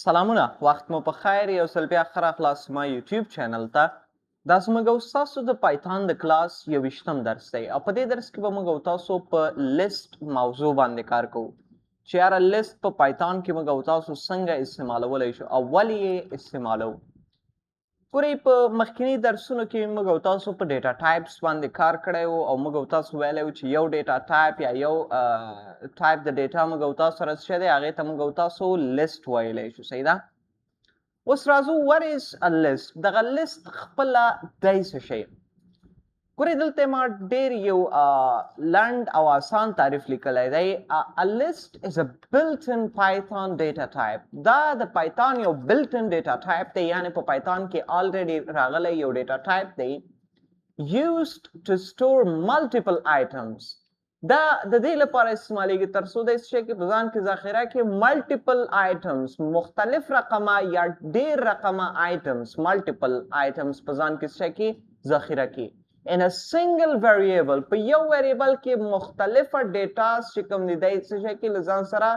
سلامونه وخت مو په خیر یو ځل بیا ښه راغلاست ما یوټیوب چینل ته دا زموږ او ستاسو د پایتان د کلاس 21م درس دی او په دې درس کې به موږ او تاسو په لیست موضوع باندې کار کوو چې یاره لیست په پایتان کې موږ او تاسو څنګه استعمالولی شو او ولې یې استعمالو ګورئ په مخکینی درسونو کې موږ او تاسو په ډیټا ټایپس باندې کار کړی و او موږ او تاسو ویلی و چې یو ډیټا ټایپ یا یو ټایپ د ډیټا موږ او تاسو سره څه دی هغې ته موږ او تاسو لیست ویلی شو صحیح ده اوس راځو what is a list دغه لیست خپله دی څه شی ګورئ دلته ما ډېر یو لنډ او آسان تعریف لیکلی دی a list is a built-in Python data type دا د پایتان یو built-in data type دی یعنی په پایتان کې already راغلی یو data type دی used to store multiple items دا د دې لپاره استعمالیږي تر څو د هیڅ شي کې په ځان کې ذخیره کې multiple items مختلف رقمه یا ډېر رقمه items multiple items په ځان کې څه کې ذخیره کې in a single variable په یو ویریبل کې مختلفه ډیټاز چې کوم دي دی څه شي کې له ځان سره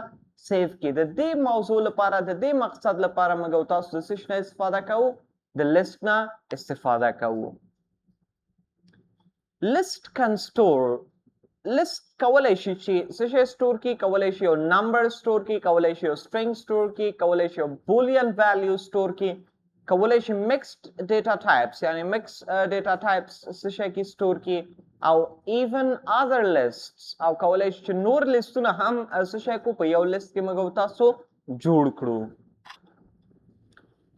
سیف کړي د دې موضوع لپاره د دې مقصد لپاره موږ او تاسو د څه نه استفاده کوو د لیست نه استفاده کوو لیست can store لیست کولای شي چې څه شی سٹور کی کولای شي یو نمبر سٹور کی کولای شي یو سټرینګ سٹور کی کولای شي یو بولین ویلیو سٹور کی کولای شي مکسډ ډیټا ټایپس یعنی مکس ډیټا ټایپس څه شي کې سٹور کی او ایون اذر لیسټس او کولای شي چې نور لیستونه هم څه شي کو په یو لیست کې موږ تاسو جوړ کړو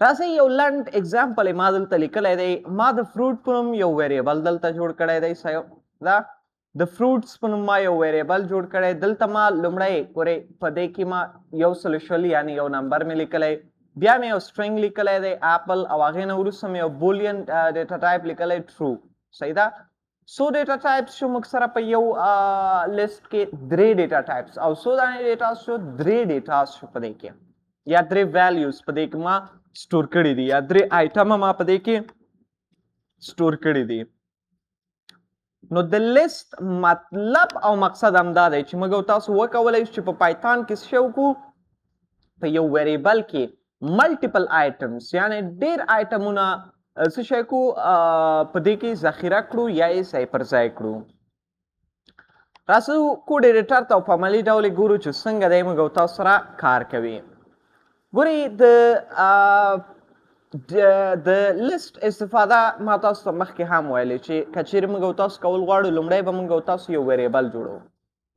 راځي یو لنډ اگزامپل ما دلته لیکلی دی ما د فروټ په نوم یو ویریبل دلته جوړ کړی دی سایو دا د فروټس په نوم ما یو ویریبل جوړ کړی دلته ما لومړی ګورئ په دې کې ما یو سلشل یعنی یو نمبر مې لیکلی بیا مې یو سټرینګ لیکلی دی اپل او هغې نه وروسته مې یو بولین ډیټا ټایپ لیکلی ټرو صحیح ده څو ډیټا ټایپس شو موږ سره په یو لیست کې درې ډیټا ټایپس او څو دانې ډیټاز شو درې ډیټاز شو په دې کې یا درې ویلیوز په دې کې ما سټور کړي دي یا درې آیټمه ما په دې کې سټور کړي دي نو د لیست مطلب او مقصد همدا دی چې موږ تاسو وکولی شو چې په پایتان کې څه وکړو په یو ویریبل کې ملټیپل آیټمز یعنی ډیر آیټمونه څه شی کو په دې کې ذخیره کړو یا یې ځای پر ځای کړو راځو کوډ ایډیټر ته په عملي ډول ګورو چې څنګه دی موږ تاسو سره کار کوي ګورئ د لیست استفاده ما تاسو ته مخکې هم ویلې چې که چیرې موږ تاسو کول غواړو لومړی به موږ تاسو یو ویریبل جوړو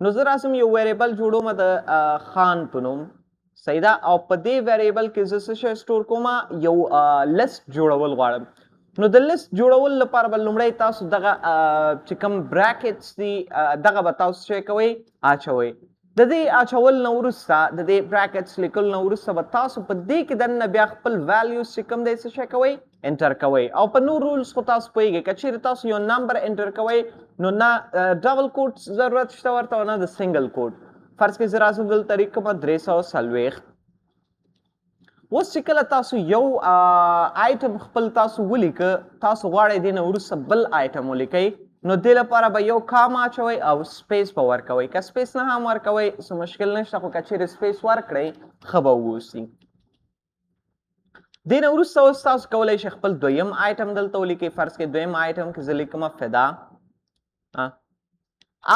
نو زه راځم یو ویریبل جوړوم د خان په نوم صحیح ده او په دې ویریبل کې زه څه شی سټور کوم یو لیست جوړول غواړم نو د لیست جوړول لپاره به لومړی تاسو دغه چې کوم براکټس دي دغه به تاسو څه کوئ اچوئ د دې اچول نه وروسته د دې براکټس لیکل نه وروسته به تاسو په دې کې دننه بیا خپل ویلیوز چې کوم دی څه شی کوئ انټر کوئ او په نور رولز خو تاسو پوهیږئ که چیرې تاسو یو نمبر انټر کوئ نو نه ډبل کوډ ضرورت شته ورته او نه د سنګل کوډ فرض کې زه راځم دلته لیکم 340 اوس چې کله تاسو یو آیټم خپل تاسو ولیکه تاسو غواړئ دې نه وروسته بل آیټم ولیکئ نو دې لپاره به یو کام اچوئ او سپیس به ورکوئ که سپیس نه هم ورکوئ څه مشکل نشته خو که چیرې سپیس ورکړئ ښه به واوسي دې نه وروسته اوس تاسو کولی شئ خپل دویم آیټم دلته ولیکئ فرض کې دویم آیټم کې زه لیکمه فدا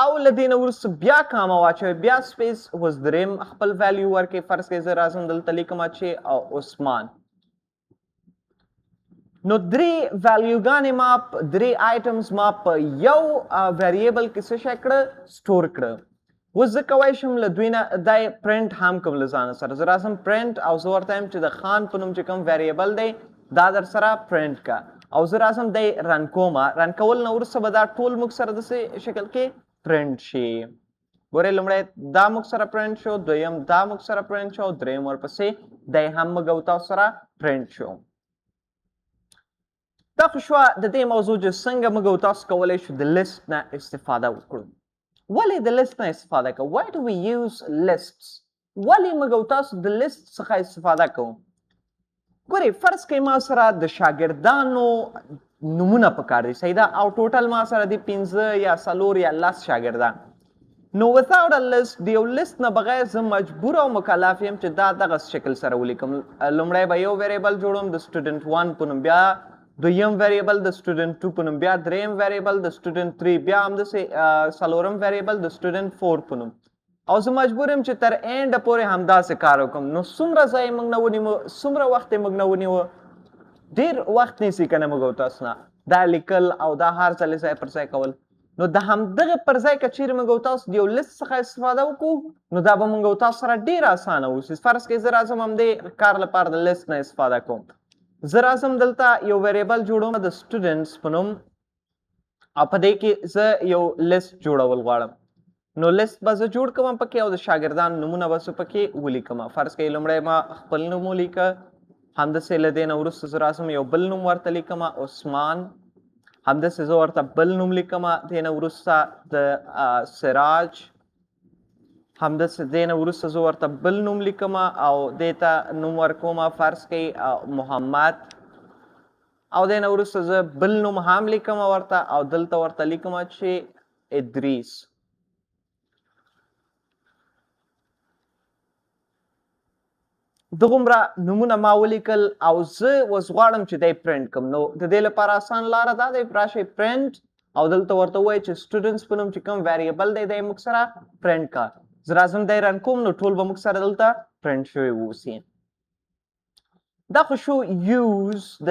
او له دې نه وروسته بیا کامه واچوئ بیا سپیس اوس دریم خپل ویلیو ورکړئ فرض کې زه راځم دلته لیکمه چې او عثمان نو درې ویلیوګانې ما درې آیټمز ما په یو ویریبل کې څه شی کړه سټور کړه اوس زه کولی شم له دوی نه دا یې پرنټ هم کوم له ځانه سره زه راځم پرنټ او زه ورته یم چې د خان په نوم چې کوم ویریبل دی دا در سره پرنټ کا او زه راځم دی رن کومه رن کول نه وروسته به دا ټول موږ سره داسې شکل کې پرنټ شي ګورئ لومړی دا موږ سره پرنټ شو دویم دا موږ سره پرنټ شو دریم ورپسې دی هم موږ تاسو سره پرنټ شو دا خو شوه د دې موضوع چې څنګه موږ تاسو کولی شو د لیست نه استفاده وکړو ولې د لیست نه استفاده کوو why do we use lists ولې موږ تاسو د لیست څخه استفاده کوو ګورئ فرض کړئ ما سره د شاګردانو نمونه پکار دي صحیح ده او ټوټل ما سره دي 15 یا 4 یا 10 شاګردان نو without a list د یو لیست نه بغیر زه مجبور او مکلف یم چې دا دغه شکل سره ولیکم. لومړی به یو ویریبل جوړوم د سټوډنټ 1 په نوم، بیا دویم ویریبل د سټوډنټ 2 په نوم، بیا دریم ویریبل د سټوډنټ 3، بیا همداسې څلورم ویریبل د سټوډنټ 4 په نوم. او زه مجبور یم چې تر اینډ پورې همداسې کار وکړم. نو څومره ځای موږ نه ونیو، څومره وخت یې موږ نه ونیو، ډېر وخت نیسي که نه موږ او تاسو نه دا لیکل او دا هر ځل ځای پر ځای کول. نو د همدغه پر ځای که چیرې موږ او تاسو د یو لیست څخه استفاده وکړو نو دا به موږ او تاسو سره ډېر اسانه اوسي. فرض کړئ زه راځم همدې کار لپاره د لیست نه استفاده کوم. زه راځم دلته یو ویریبل جوړوم د سټوډنټس په نوم، او په دې کې زه یو لیست جوړول غواړم. نو لیست به زه جوړ کوم پکې، او د شاګردانو نومونه به زه پکې ولیکم. فرض کړئ لومړی ما خپل نوم ولیکه، همداسې له دې نه وروسته زه راځم یو بل نوم ورته لیکم عثمان، همداسې زه ورته بل نوم لیکم، دې نه وروسته د سراج، همداسې دې نه وروسته زه ورته بل نوم لیکم او دې ته نوم ورکوم فرض کړئ محمد، او دې نه وروسته زه بل نوم هم لیکم ورته، او دلته ورته لیکم چې ادریس. دغومره نومونه ما ولیکل او زه اوس غواړم چې دی پرنټ کړم. نو د دې لپاره اسان لاره دا دی، راشئ پرنټ، او دلته ورته ووایئ چې سټوډنټس په نوم چې کوم ویریبل دی دی موږ سره پرنټ کړه. زه راځم دی رن کوم، نو ټول به موږ سره دلته پرنټ شوي واوسي. دا خو شو یوز د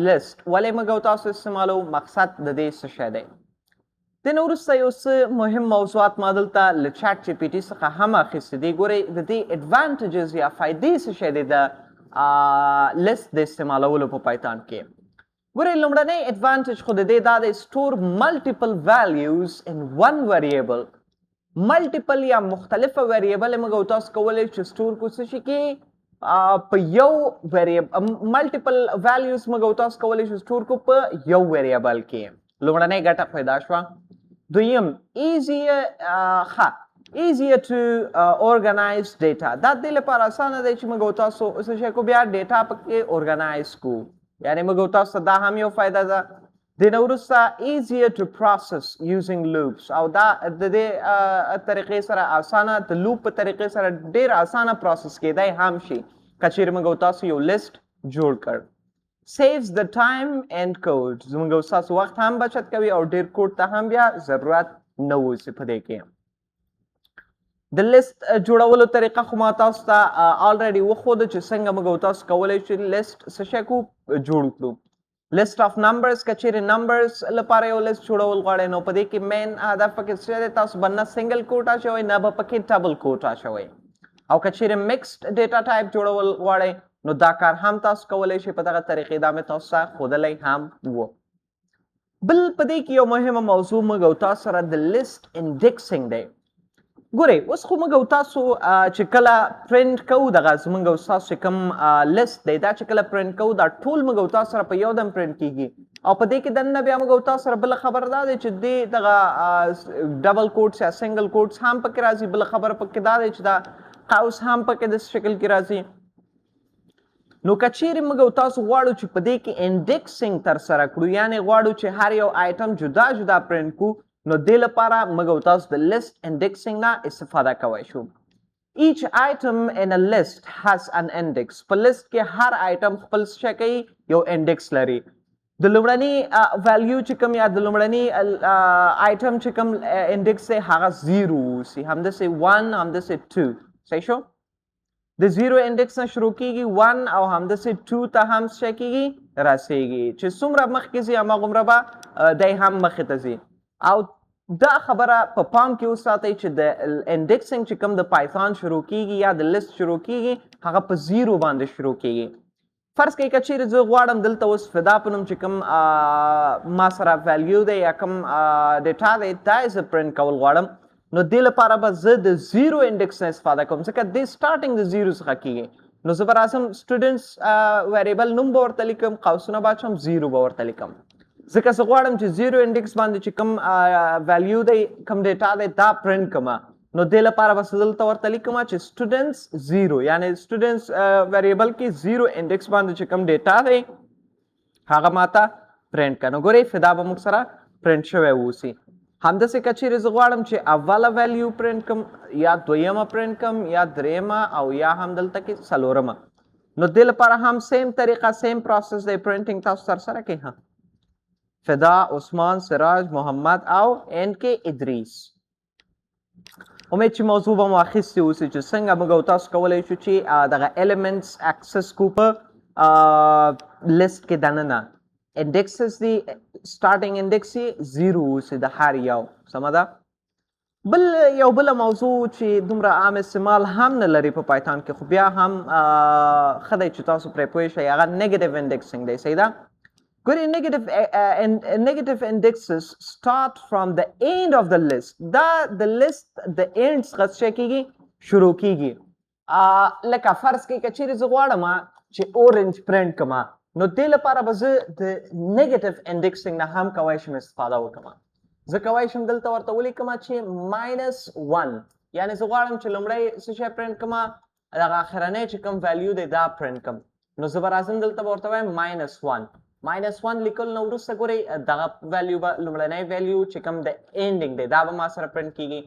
لیست، ولې موږ او تاسو استعمالو، مقصد د دې څه شی دی. دې نه وروسته یو څه مهم موضوعات ما دلته له چاټ جی پي ټي څخه هم اخیستي دي. ګورئ د دې اډوانټیجز یا فایدې څه شی دی د لیست د استعمالولو په پایتان کې. ګورئ لومړنی اډوانټیج خو د دې دا دی، سټور ملټیپل ویلیوز ان ون ویریبل. ملټیپل یا مختلفه ویریبل موږ او تاسو کولی چې سټور کړو څه شي کې په یو ویریبل، ملټیپل ویلیوز موږ او تاسو کولی شو سټور کړو په یو ویریبل کې. لومړنۍ ګټه پیدا شوه. دویم easier to organize data. دا د دې لپاره اسانه دی چې موږ او تاسو څه شی کو بیا ډیټا پکې ارګنایز کو، یعنی موږ او تاسو دا هم یو فایده ده. د نه وروسته easier to process using loops، او دا د دې طریقې سره اسانه، د لوپ په طریقې سره ډېر اسانه پروسس کېدای هم شي که چیرې موږ او تاسو یو لیست جوړ کړ. saves the time and code، زموږ او تاسو وخت هم بچت کوي او ډېر کوډ ته هم بیا ضرورت نه وځي په دې کې. د لیست جوړولو طریقه خو ما تاسو ته الریډي وښوده چې څنګه موږ او تاسو کولی شو لیست څه شی کو جوړ کړو. لیست اف نمبرز، که چیرې نمبرز لپاره یو لیست جوړول غواړئ نو په دې کې مین هدف پکې څه دی، تاسو به نه سنګل کوټ اچوئ نه به پکې ډبل کوټ اچوئ. او که چیرې مکسډ ډیټا ټایپ جوړول غواړئ نو دا کار هم تاسو کولی شئ په دغه طریقې. دا مې تاسو ته ښودلی هم و. بل په دې کې یو مهمه موضوع موږ او تاسو سره د لیست انډیکسینګ دی. ګورئ اوس خو موږ او تاسو چې کله پرنټ کوو دغه زموږ او تاسو چې کوم لیست دی دا چې کله پرنټ کوو دا ټول موږ او تاسو سره په یو دم پرنټ کیږي، او په دې کې دننه بیا موږ او تاسو سره بله خبره دا دی چې دې دغه ډبل کوټس یا سنګل کوټس هم پکې راځي. بله خبره پکې دا دی چې دا قوس هم پکې د شکل کې راځي. نو که چیرې موږ او تاسو غواړو چې په دې کې انډیکسینګ ترسره کړو، یعنې غواړو چې هر یو آیټم جدا جدا پرنټ کړو، نو دې لپاره موږ او تاسو د لیست انډیکسینګ نه استفاده کولی شو. each item in a list has an index. په لیست کې هر آیټم خپل څه کوي، یو انډیکس لري. د لومړني ویلیو چې کوم یا د لومړني آیټم چې کوم انډیکس دی هغه 0 اوسي، همداسې 1 همداسې 2. صحیح شو؟ د 0 انډیکس نه شروع کیږي 1 او همداسې 2 ته هم څه کیږي رسیږي، چې څومره مخکې ځي هماغومره به دی هم مخې ته ځي. او دا خبره په پام کې وساتئ چې د انډیکسینګ چې کوم د پایثان شروع کیږي یا د لیست شروع کیږي هغه په 0 باندې شروع کیږي. فرض کړئ که چیرې زه غواړم دلته اوس فدا په نوم چې کوم ما سره ویلیو دی یا کوم ډیټا دی دا یې زه پرنټ کول غواړم، نو دې لپاره به زه د 0 انډیکس نه استفاده کوم، ځکه دې سټارټینګ د 0 څخه کیږي. نو زه به راځم سټوډنټس ویریبل نوم به ورته لیکم، قوسونه به اچوم، 0 به ورته لیکم، ځکه زه غواړم چې 0 انډیکس باندې چې کوم ویلیو دی کوم ډیټا دی دا پرنټ کړم. نو دې لپاره به دلته ورته لیکم چې سټوډنټس 0، یعنې سټوډنټس ویریبل کې 0 انډیکس باندې چې کوم ډیټا دی هغه ماته پرنټ کړه. نو ګورئ فدا به موږ سره پرنټ شوی اوسي. همداسې که چیرې زه غواړم چې اوله ویلیو پرنټ کړم یا دویمه پرنټ کړم یا دریمه او یا هم دلته کې څلورمه نو دې لپاره هم سیم طریقه سیم پروسس دی پرنټینګ تاسو ترسره کوئ ها فدا عثمان سراج محمد او ان کې ادریس امید چې موضوع به مو اخیستې اوسي چې څنګه موږ او تاسو کولی شو چې دغه ایلیمنټس اکسس کو په لیست کې دننه انډیکسز دي سټارټینګ انډیکس یې 0 اوسي د هر یو سمه ده یو بله موضوع چې دومره عام استعمال هم نه لري په پایتان کې خو بیا هم ښه دی چې تاسو پرې پوه شئ هغه نیګیټیو انډیکسینګ دی صحیح ده ګورئ نیګیټیو انډیکسز سټارټ فرام د اینډ اف د لیست دا د لیست د اینډ څخه څه کېږي شروع کېږي لکه فرض کړئ که چیرې زه غواړم چې اورنج پرنټ کړم نو دې لپاره به زه د نیګیټیو انډیکسینګ نه هم کولی شم استفاده وکړم زه کولی شم دلته ورته ولیکم چې -1 یعنې زه غواړم چې لومړی څه شی پرنټ کړم دغه اخرنی چې کوم ویلیو دی دا پرنټ کړم نو زه به راځم دلته به ورته وایم -1 لیکلو نه وروسته ګورئ دغه ویلیو به لومړنی ویلیو چې کوم د اینډینګ دی دا به ما سره پرنټ کېږي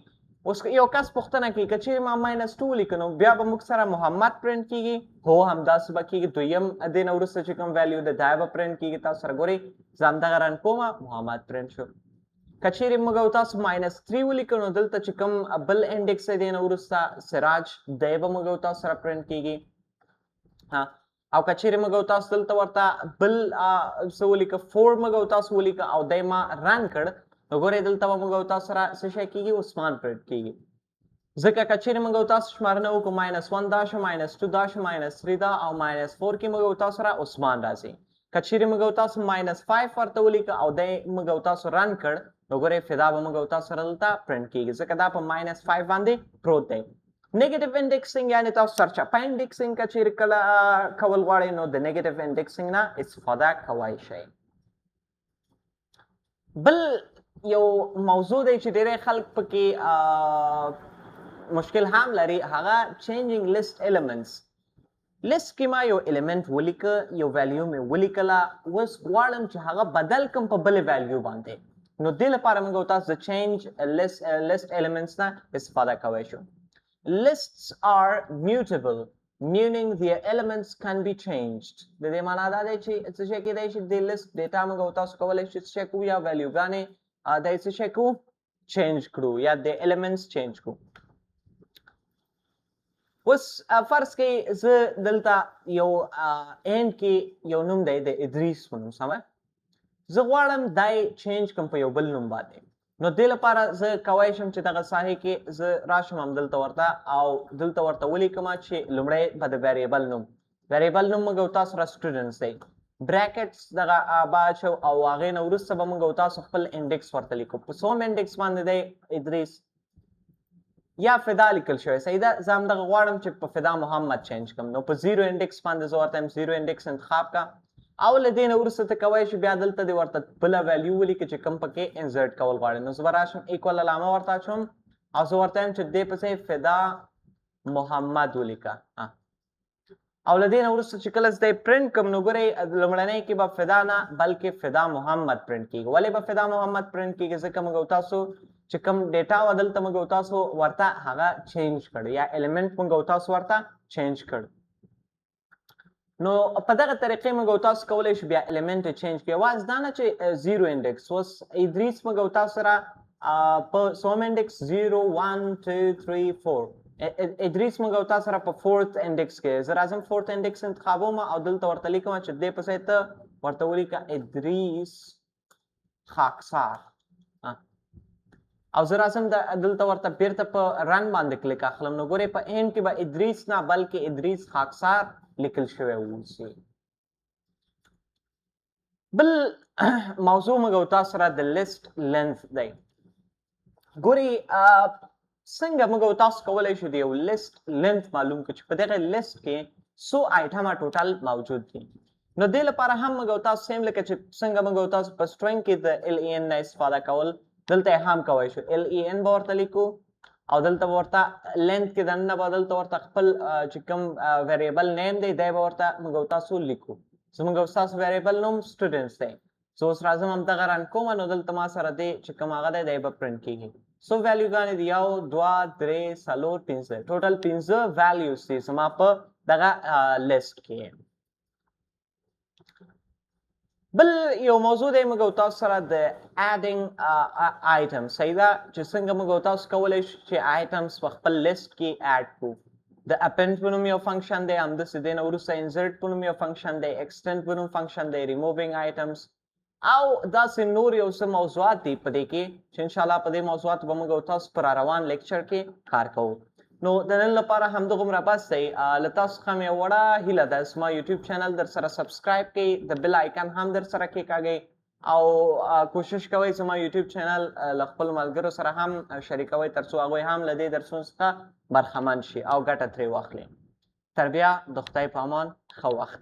اوس یو کس پوښتنه کوي که چیرې ما -2 ولیکو نو بیا به موږ سره محمد پرنټ کېږي هو همداسې به کېږي دویم دې نه وروسته چې کوم ویلیو دی دا به پرنټ کېږي تاسو سره ګورئ زه همدغه رن کوم محمد پرنټ شو که چیرې موږ او تاسو -3 ولیکو نو دلته چې کوم بل انډیکس دی دې نه وروسته سراج دی به موږ او تاسو سره پرنټ کېږي او که چیرې موږ او تاسو دلته ورته بل څه ولیکه 4 موږ او تاسو ولیکه او دی ما رن کړ نو ګورئ دلته به موږ او تاسو سره څه شی کېږي عثمان پرنټ کېږي ځکه که چیرې موږ او تاسو شمارنه وکړو -1 دا شو -2 دا شو -3 دا او -4 کې موږ او تاسو سره عثمان راځي که چیرې موږ او تاسو -5 ورته ولیکه او دی موږ او تاسو رن کړ نو ګورئ فدا به موږ او تاسو سره دلته پرنټ کېږي ځکه دا په -5 باندې پروت دی نیگیټیو انډیکسینګ یعنې تاسو سرچپه انډیکسینګ که چیرې کله کول غواړئ نو د نیگیټیو انډیکسینګ نه استفاده کولی شئ بل یو موضوع دی چې ډېری خلک پکې مشکل هم لري هغه چینجینګ لیست ایلیمنټس لیست کې ما یو ایلیمنټ ولیکه یو ویلیو مې ولیکله اوس غواړم چې هغه بدل کړم په بلې ویلیو باندې نو دې لپاره موږ تاسو د چینج لیست ایلیمنټس نه استفاده کولی شو Lists are mutable, meaning their elements can be changed. د دې معنا دا دی چې څه شی کېدای شي د لیست ډیټا موږ تاسو کولی شئ څه شی کوو یا ویلیوګانې د څه شی کوو چینج کړو یا د ایلیمنټس چینج کړو اوس فرض کړئ زه دلته یو اینډ کې یو نوم دی د ادریس په نوم سمه زه غواړم دا چینج کړم په یو بل نوم باندې نو دې لپاره زه کولی شم چې دغه ساحې کې زه راشم همدلته ورته او دلته ورته ولیکم چې لومړی به د ویریبل نوم موږ او تاسو سره سټوډنټس دی براکټس دغه به اچو او هغې نه وروسته به موږ او تاسو خپل انډیکس ورته لیکو په څوم انډیکس باندې دی ادریس یا فدا لیکل شوی صحیح ده زه همدغه غواړم چې په فدا محمد چینج کړم نو په 0 انډیکس باندې زه ورته 0 انډیکس انتخاب کا او له دې نه وروسته ته کولی شي بیا دلته دې ورته بله ویلیو ولیکې چې کوم پکې انزرټ کول غواړې نو زه به راشم ایکول علامه ورته اچوم او زه ورته یم چې دې پسې فدا محمد ولیکه او له دې نه وروسته چې کله زه پرنټ کړم نو ګورئ لومړنۍ کې به فدا نه بلکې فدا محمد پرنټ کېږي ولې به فدا محمد پرنټ کېږي ځکه موږ تاسو چې کوم ډیټا و دلته موږ تاسو ورته هغه چینج کړ یا ایلیمنټ موږ تاسو ورته چینج کړ نو په دغه طریقې موږ تاسو کولی شو بیا ایلیمنټ چینج کړو یوازې دا نه چې 0 انډیکس اوس ادریس موږ تاسو سره په څوم انډیکس 0 1 2 3 4 ادریس موږ تاسو سره په 4th انډیکس کې زه راځم 4th انډیکس انتخابوم او دلته ورته لیکم چې دې پسې ته ورته ولیکه ادریس خاکسار او زه راځم دلته ورته بیرته په رن باندې کلیک اخلم نو ګورئ په اینډ کې به ادریس نه بلکې ادریس خاکسار لیکل شوی اوسي بل موضوع موږ تاسو سره د لیست لینث دی ګورئ څنګه موږ تاسو کولی شو د یو لیست لینث معلوم کړو چې په دغه لیست کې څو آیټمه ټوټل موجود دي نو دې لپاره هم موږ تاسو سیم لکه چې څنګه موږ تاسو په سټرینګ کې د LEN نه استفاده کول دلته هم کولی شو LEN به ورته لیکو او دلته ورته لینث کې دننه به دلته ورته خپل چې کوم ویریبل نیم دی دی به ورته موږ تاسو لیکو زموږ تاسو ویریبل نوم سټوډنټس دی سو اوس راځم همدغه رن کومه نو دلته ما سره دی چې کوم هغه دی دی به پرنټ کېږي سو ویلیوګانې دي 1 2 3 4 5 ټوټل 15 ویلیوز دي زما په دغه لیست کې بل یو موضوع دی موږ تاسو سره د اډینګ آیټم صحیح ده چې څنګه موږ تاسو کولی شو چې آیټمز په خپل لیست کې اډ کړو د اپنډ په نوم یو فنکشن دی همداسې دی نه وروسته انسرټ په نوم یو فنکشن دی ایکسټینډ په نوم فنکشن دی ریمووینګ آیټمز او داسې نور یو څه موضوعات دي په دې کې چې انشاءالله په دې موضوعاتو به موږ تاسو په را روان لیکچر کې کار کوو نو د نن لپاره همدغومره بس دی له تاسو څخه مې وړه هیله ده زما یوټیوب چینل در سره سبسکرایب کړئ د بل آیکن هم در سره کېکاږئ او کوشش کوئ زما یوټیوب چینل له خپلو ملګرو سره هم شریکوئ تر څو هغوی هم له دې درسونو څخه برخمن شي او ګټه ترې واخلي تر بیا د خدای په امان ښه وخت